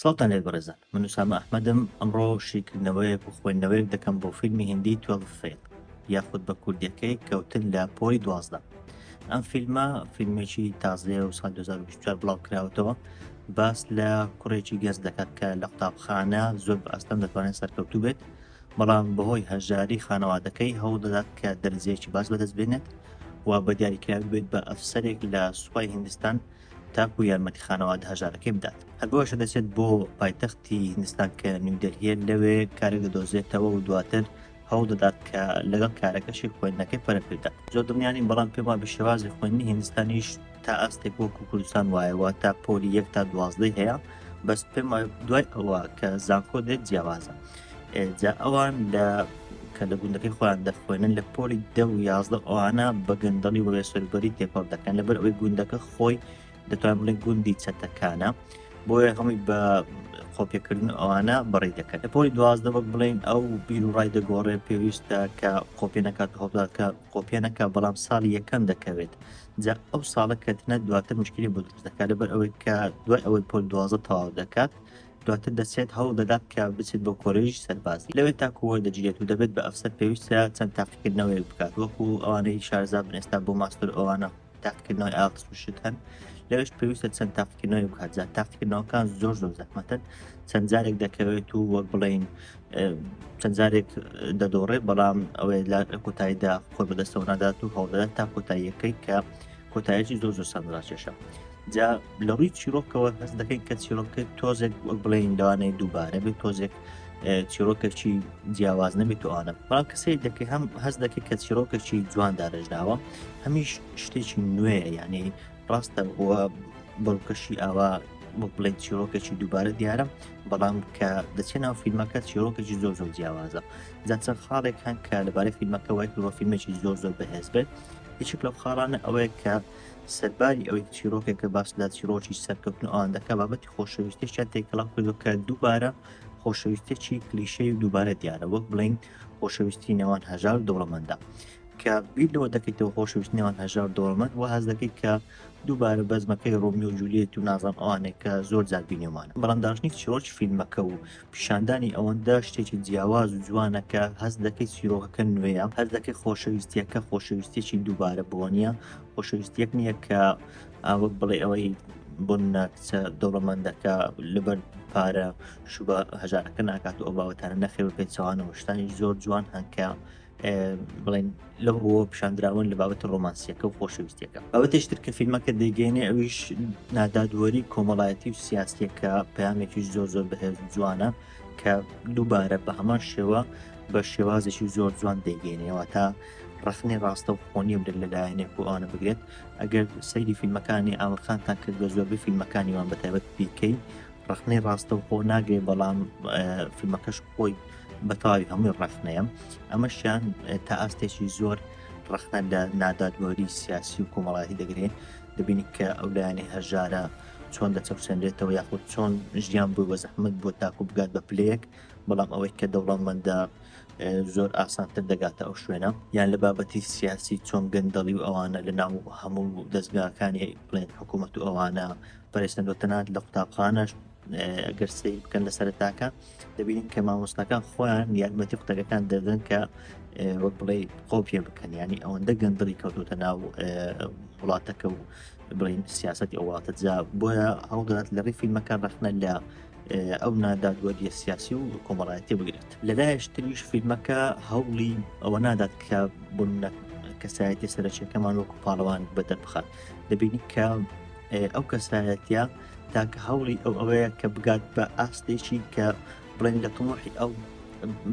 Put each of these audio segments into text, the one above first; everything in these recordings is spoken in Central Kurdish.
سڵتان لێ بەڕێزان، من وسامە ئەحمەدم. ئەمڕۆ شیکردنەوەیەک و خوێندنەوەیەک دەکەم بۆ فیلمی هیندی 12 فیل یاخود بە کوردیەکەی کەوتن لە پۆلی 12. ئەم فیلمە فیلمێکی تازەیە و ساڵ 2024 بڵاو کراوەتەوە. باس لە کوڕێکی گەنج دەکات کە لە قوتابخانە زۆر بە ئەستەم دەتوانێت سەرکەوتوو بێت، بەڵام بەهۆی هەژاری خانەوادەکەی هەوڵ دەدات کە دەرزەیەکی باش بەدەست بێنێت و بە دیاریکراوی بێت بە ئەفسەرێک لە سوپای هیندستان تاکو یارمەتی خانەوادە هەژارەکەی بدات. هەر بۆشە دەچێت بۆ پایتەختی هیندستان کە نیودەلهیە، لەوێ کارێک دەدۆزێتەوە و دواتر هەوڵ دەدات کە لەگەڵ کارەکەشی خوێندنەکەی پەرەکردات. زۆر دڵنیانی، بەڵام پێم وایە بە شێوازی خوێندنی هیندستانیش تا ئەستێک وەکو کوردستان وایەوە، تا پۆلی 1 تا 12 هەیە، بەس پێم وایە دوای ئەوە کە زانکۆ دێت جیاوازە. جا ئەوان کە لە گوندەکەی خۆیان دەخوێنن لە پۆلی 10 و 11 ئەوانە بە گەندەڵی و وێسەربەری تێکۆڵ دەکەن، لەبەر ئەوەی گوندەکە خۆی دەتوان بڵێن گوندی چەتەکانە، بۆیە هەمووی بە قۆپیەکردن ئەوانە بەڕێ دەکەن. لە پۆلی 12 وەک بڵێن ئەو بیر و ڕای دەگۆڕێ، پێویستە کە قۆپیە نەکات و هەڵداکە قۆپیە نەکات، بەڵام ساڵی یەکەم دەکەوێت. جا ئەو ساڵە کەتنە دواتر مشکلی بۆ دروست دەکات، لەبەر ئەوەی کە دوای ئەوەی پۆلی 12 تەواو دەکات، دواتر دەچێت هەوڵ دەدات کە بچێت بۆ کۆلێژی سەربازی. لەوێ تاکو وەردەگیرێت و دەبێت بە ئەفسەر پێویستە چەند تاقیکردنەوەیەک بکات، وەکو ئەوانەی شارەزا بن ئێستا بۆ ماستەر ئەوانە تاقیکردنەوەی ئاڵتس و شت هەن، لەوێش پێویستە چەند تاقیکردنەوەی بکات. جا تاقیکردنەوەکان زۆر زەحمەتن، چەند جارێک دەکەوێت و وەک بڵێن چەند جارێک دەدۆڕێت، بەڵام ئەوەی لە کۆتاییدا خۆی بەدەستەوە نادات و هەوڵ دەدات تا کۆتاییەکەی کە کۆتاییەکی زۆر سەرنجڕاکێشە. جا لە ڕووی چیرۆکەوە هەست دەکەین کە چیرۆکەی تۆزێک وەک بڵێن لەوانەیە دووبارە بێت، تۆزێک چیرۆکێکی جیاواز نەبێت و ئەوانە، بەڵام کەسێک دەکەی هەم هەست دەکەی کە چیرۆکێکی جوان دارەژداوە، هەمیش شتێکی نوێیە، یعنی ڕاستە بووە بەڵکەشی ئاوا وەک بڵێن چیرۆکێکی دووبارە دیارە، بەڵام کە دەچێنەوە فیلمەکە چیرۆکێکی زۆر جیاوازە. جا چەند خاڵێک هەن کە لەبارەی فیلمەکە وای کردووە فیلمێکی زۆر بەهێز بێت. هیچێک لەو خاڵانە ئەوەیە کە سەرباری ئەوەی چیرۆکێکە باس لە چیرۆکی سەرکەوتن ئەوان دەکات، بابەتی خۆشەویستیشیان تێکەڵا کردو کە دووبارە خۆشەویستێکی کلیشەی دووبارە دیارە، وەک بڵێن خۆشەویستی نێوان هەژار و دەوڵەمەندە، کە بیر لەوە دەکەیتەوە خۆشەویستی نێوان هەژار و دەوڵەمەند، و هەز دەکەیت کە دووبارە بەزمەکەی ڕۆمیۆ و جولیێت و نازان ئەوانێک کە زۆر جار بینێمانە. بەڵام داژنی چیرۆکی فیلمەکە و پیشاندانی ئەوەندە شتێکی جیاواز و جوانەکە هەست دەکەیت چیرۆکەکە نوێیە، هەست دەکەی خۆشەویستیەکە خۆشەویستێکی دووبارە بۆ نیە، خۆشەویستیەک نییە کە وەک بڵێ ئەوەی بۆن کچە دەوڵەمەندەکە لەبەر پارە شوبە هەژارەکە ناکات و ئەو باوەتانە نەخێ بە پێچەوانەوە. شتانی زۆر جوان هەنکە بڵێن لەو بۆ پیشاندراون لە بابەتی ڕۆمانسیەکە و خۆشەویستیەکە. بابەتێشتر کە فیلمەکە دەیگەێنێ ئەویش نادادوەری کۆمەڵایەتی و سیاسیەکە پەیامێکی زۆر بەهێز جوانە، کە دووبارە بە هەمان شێوە بە شێوازێکی زۆر جوان دەیگەێنەوە تا ڕخنی ڕاستە و خۆنیە بدرێت لەلایەنێک و ئەوانە بگرێت. ئەگەر سەیری فیلمەکانی ئامرخانتان کرد بە زۆربەی فیلمەکانی وان بەتایبەت بیکەی، ڕخنەی ڕاستە و خۆ ناگرێت، بەڵام فیلمەکەش خۆی بەتاوی هەمووی ڕخنەیە. ئەمەشیان تا ئاستێکی زۆر ڕخنە لە نادادوەری سیاسی و کۆمەڵایەتی دەگرێت. دەبینی کە ئەو لایەنەی هەژارە چۆن دەچەوسێنرێتەوە، یاخود چۆن ژیان بوو بە زەحمەت بۆ تاکو بگات بە پلەیەک، بەڵام ئەوەی کە دەوڵەمەندە زۆر ئاسانتر دەگاتە ئەو شوێنە. یان لە بابەتی سیاسی چۆن گەندەڵی و ئەوانە لە ناو هەموو دەستگاکانی بڵێن حکوومەت و ئەوانە پەرێستەندۆتەنات لە قوتابخانەش ئەگەر سەیر بکەن لە سەرەتاکە، دەبینین کە مامۆستاکان خۆیان یارمەتی قوتابەکان دەدەن کە وەک بڵێ قۆپیە بکەن، ینی ئەوەندە گەندەڵی کەوتوتە ناو وڵاتەکە و بڵین سیاسەتی ئەو وڵاتە. جا بۆیە هەوڵ دەدات لە ڕێی فیلمەکان ڕخنە لە ئەو نادادوەریە سیاسی و کۆمەڵایەتی بگرێت. لەلایەشتریش فیلمەکە هەوڵی ئەوە نادات کە بوون کەسایەتی سەرچیەکەمان وەکو پاڵەوان بەدەربخات. دەبینی کە ئەو کەسایەتیە تاکە هەوڵی ئەوەیە کە بگات بە ئاستێکی کە بڵێن لە تۆمۆحی ئەو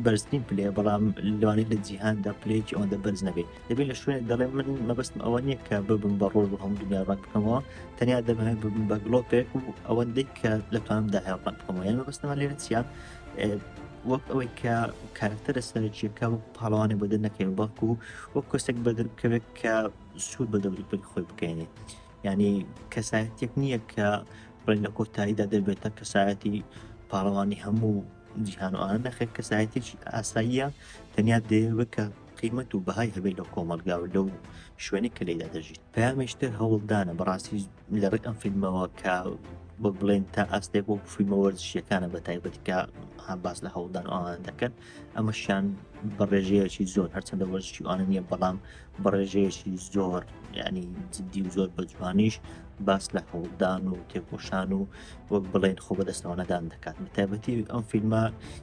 بەرزترین پلێ، بەڵام لەوانەیە لە جیهاندا پلەیەکی ئەوەندە بەرز نەبێت. دەبێت لە شوێنێک دەڵێ من مەبەستم ئەوە نییە کە ببم بە ڕۆژ و هەموو دنیا ڕەنگ بکەمەوە، تەنیا دەبێت ببم بە گڵۆپێک و ئەوەندەی کە لەتوانمدا هەیە ڕەنگ بکەمەوە. یان مەبەستمە لێرە چیە؟ وەک ئەوەی کە کارکتەرە سەرەکیەکە و پاڵەوانی بەدەر نەکەوێت، بەڵکو وەک کەسێک بەدەر بکەوێت کە سوود بە دەوروبەری خۆی بکەێنێت. ینی کەسایەتێک نییە کە بڵێن لە کۆتاییدا دەبێتە کەسایەتی پاڵەوانی هەموو جیهان و ئاان نەخێت، کەسایەتێکی ئاساییە، تەنیا دەیەوێت کە قیمەت و بەهای هەبێت لەو کۆمەلگا و لەو شوێنی کە لێدا دەژیت. پەیامێشتر هەوڵدانە بەڕاستی لە ڕێک ئەم فیلمەوە کە وەک بڵێن تا ئاستێک وەک فیلمە وەرزشیەکانە بە تایبەتی کە باس لە هەوڵدان و ئەوان دەکەن ئەمەشیان بە ڕێژەیەکی زۆر هەرچەندە وەرزشی ئەوانە نییە بەڵام بە ڕێژەیەکی زۆر ینی جددی و زۆر بە جوانیش باس لە هەوڵدان و تێکۆشان و وەک بڵێن خۆ بەدەستەوەنەدان دەکات بە تایبەتی ئەم فیلمە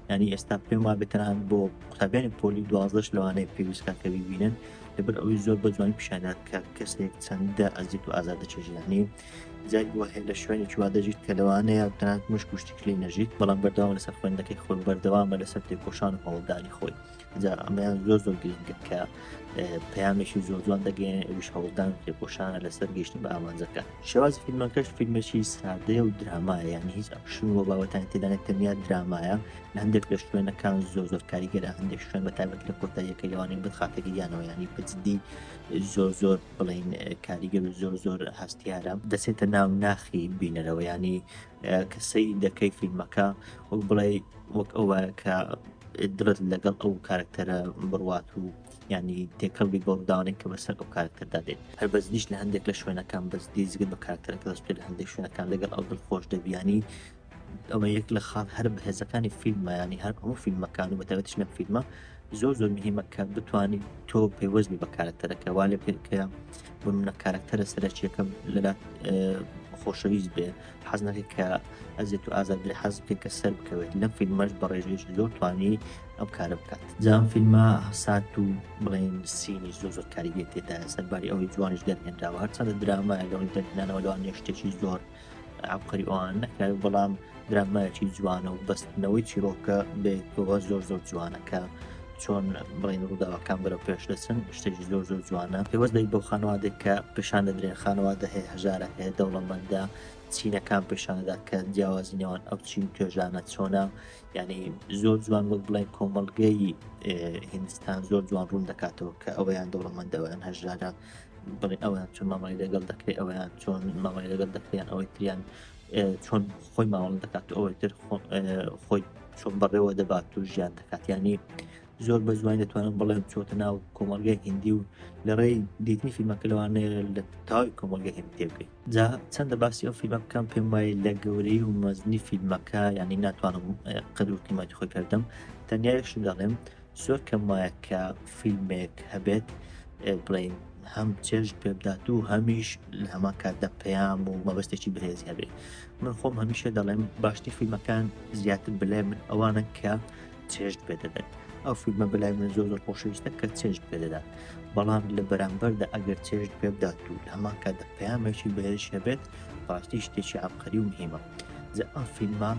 ینی ئێستا پێم وا بێتەنان بۆ قوتابیانی پۆلی 12 لەوانەیە پێویستکە کە ببینن لەبەر ئەوەی زۆر بە جوانی پیشانات کە کەسێک چەندە ئەزیت و ئازار دەچێژیانی جاری وە هەیە لە شوێنێکی وا دەژیت کە لەوانەیە تەنانەت مشک و شتێکی لێ نەژیت بەڵام بەردەوام لەسەر خوێندنەکەی خۆی بەردەوامە لەسەر تێکۆشان و هەوڵدانی خۆی جا ئەمەیان زۆر گرنگە کە پەیامێکی زۆر جوان دەگەێن ئەویش هەوڵدان و تێکۆشانە لەسەر گەیشتن بە ئامانجەکە شێوازی فیلمەکەش فیلمێکی سادەیە و درامایە یانی هیچ ئەکشن و بابەتانی تێدانێت تەنیا درامایە لە هەندێک لە شوێنەکان زۆر کاریگەرە هەندێک شوێن بە تایبەت لە کۆتاییەکەی لەوانەیە بخاتێکی یانەوە ینی بەجددی زۆر بڵین کاریگەر و زۆر هەستیارە دەچێتە ناو ناخی بینەرەوە ینی کەسەی دەکەی فیلمەکە وەک بڵێ وەک ئەوە کە درت لەگەڵ ئەو کارکتەرە بڕوات و ینی تێکەڵی بەڵداوانێک کە بەسەر ئەو کارکتەردا دێت هەر بەزدیش لە هەندێک لە شوێنەکان بەزدی زگت بە کارکتەرەکە دەست پێ لە هەندێک شوێنەکان لەگەڵ ئەو دڵخۆش دەبیانی ئەوە یەک لە خاڵ هەر بەهێزەکانی فیلمە ینی هەر هەموو فیلمەکان و بەتایبەتیش لەم فیلمە زۆر مهمە کە بتوانیت تۆ پێوەزمی بە کارکتەرەکە وا لێ پێکە بمونە کارکتەرە سەرچیەکەم لەلات خۆشەویست بێ حەز نەکەی کە ئەزیێت و ئازار بێ حەز بکە کە سەر بکەوێت لەم فیلمەش بە ڕێژەیەکی زۆر توانی ئەم کارە بکات جام فیلمە سات و بڵێن سینی زۆر کاریگەری تێدا سەرباری ئەوەی جوانیش دەرهێنراوە هەرچەندە درامایە لەوەی دەرهێنانەوە لەوانەیە شتێکی زۆر عبقەری ئەوان نەکرێت بەڵام درامایەکی جوانە و بەستنەوەی چیرۆکە بێتەوە زۆر جوانەکە چۆن بڵین ڕووداوەکان بەرەو پێش دەچن شتێکی زۆر جوانە پێوەست دەی بۆ خانوادێک کە پیشان دەدرێن خانوادە هەیە هەژارە هەیە دەوڵەمەندە چینەکان پیشانەدا کە جیاوازینەوەن ئەو چین توێژانە چۆنە ینی زۆر جوان وەک بڵین کۆمەڵگەی هیندستان زۆر جوان ڕوون دەکاتەوە کە ئەوەیان دەوڵەمەندەوەیان هەژارە بڵێ ئەویان چۆن مامەڵی لەگەڵ دەکرێت ئەویان چۆن مامەڵی لەگەڵ دەکریان ئەوەی تریان چۆن خۆی ماوەڵ دەکات و ئەوەی تر خۆی چۆن بەڕێوە دەبات و ژیان دەکات ینی زۆر بە جوان دەتوانم بڵێم چۆتە ناو کۆمەڵگەی هیندی و لە ڕێی دیتنی فیلمەکە لەوانەیە لە تاوی کۆمەڵگە هێن تێبگەیت جا چەندە باسی ئەو فیلمە بکەم پێم وایە لە گەورەی و مەزنی فیلمەکە ینی ناتوانم قەدر و قیمەتی خۆی کردم تەنیا یەکشم دەڵێم زۆر کەم وایە کە فیلمێک هەبێت بڵێن هەم چێژ پێ بدات و هەمیش لە هەمان کاتدا پەیام و مەبەستێکی بەهێزی هەبێت من خۆم هەمیشە دەڵێم باشترین فیلمەکان زیاتر بلای من ئەوانە کە چێژ پێ دەدەن ئەو فیلمە بەلای من زۆر خۆشەویستە کە چێژ پێ دەدات بەڵام لە بەرامبەردا ئەگەر چێژ پێ بدات و لە هەمان کاتدا پەیامێکی بەهێز هەبێت باشتی شتێکی عەبقەری و مهمە ئەم فیلمە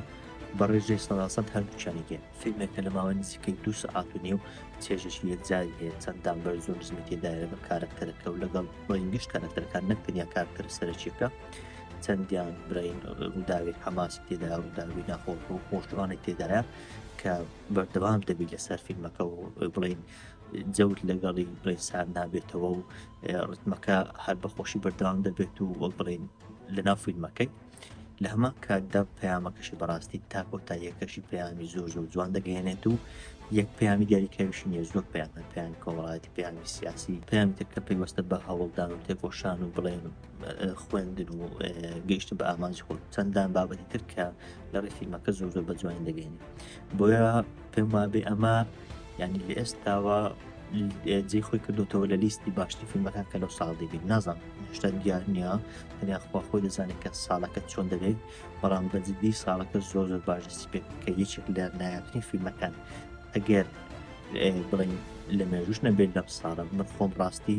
بەڕێژەی 100% هەردووچانێکێ فیلمێکە لە ماوەی نزیکەی 2 سەعات و نیو چێژێکی یەکجاری هەیە چەندان بەرز و نزمی تێدایە لەگەڵ کارکتەرەکە و لەگەڵ گشت کارکتەرەکان نەکتەنیا کارکتەر سەرەکیەکە چەندیان برین ڕووداوی حەماسی تێدا ڕووداوی ناخۆش و خۆشەوانێک تێدایە کە بەردەوام دەبێت لەسەر فیلمەکە و بڵین جەوت لەگەڵی بڵین سار نابێتەوە و ڕتمەکە هەر بەخۆشی بەردەوام دەبێت و وەک بڵین لە ناو فیلمەکەی لە هەمان کاتدا پەیامەکەشی بەڕاستی تا کۆتاییەکەشی پەیامی زۆر جوان دەگەێنێت و یەک پەیامی دیاریکراویش نییە زۆر پەیامی کۆمەڵایەتی پەیامی سیاسی پەیامی ترکە پێیوەستە بە هەوڵدان و تێکۆشان و بڵێن خوێندن و گەیشتن بە ئامانجی خۆ چەندان بابەتی ترکە لە ڕێی فیلمەکە زۆر بە جوانی دەگەێنێت بۆیە پێم وابێ ئەمە ینی لە ئێستاوە جێی خۆی کردوتەوە لە لیستی باشترین فیلمەکان کە لەو ساڵ دەبین نازانم هێشتا دیار نییە تەنیا خۆی دەزانێت کە ساڵەکە چۆن دەبێت بەڵام بەجددی ساڵەکە زۆر باشی پێ کە یەکێک لە نایابترین فیلمەکان ئەگەر بڵین لە مێژوش نەبێت لەم ساڵە من خۆم ڕاستی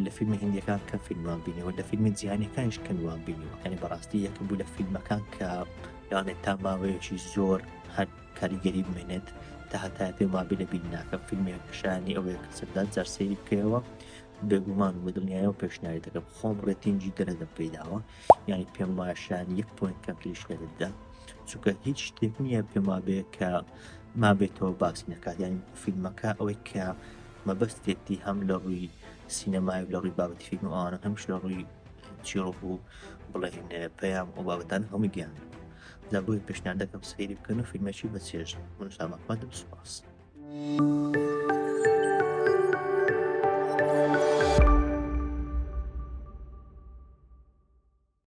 لە فیلمی هندیەکان کە فیلموان بینیەوە لە فیلمی جیهانیەکانیش کەنوان بینیەوە ینی بەڕاستی یەکە بوو لە فیلمەکان کە یانێت تا ماوەیەکی زۆر هەر کاریگەری بمێنێت تا هەتا پێم وابێ لە بین ناکەم فیلمێک شانی ئەوەیە کە سەردان جار سەیری بکەوە بێگومان و بەدڵنیایە و پێشنیاری دەکەم خۆم ڕێتینجی دەرەدەم پێداوە ینی پێم وایە شانی 1 پوینت کەمتریش لەدەدا چونکە هیچ شتێک نییە پێم وابێ کە مابێتەوە باسی نەکات ینی فیلمەکە ئەوەی کە مەبەستێتی هەم لە ڕووی سینەمای و لە ڕووی بابەتی فیلم ئەوانە هەمش لە ڕووی چیرۆک و بڵێن پەیام و بابەتان هەمووی گیان دا بۆی پێشنیار دەکەم سەیری بکەن و فیلمێکی بەچێژ من سامەحمەدم سوپاس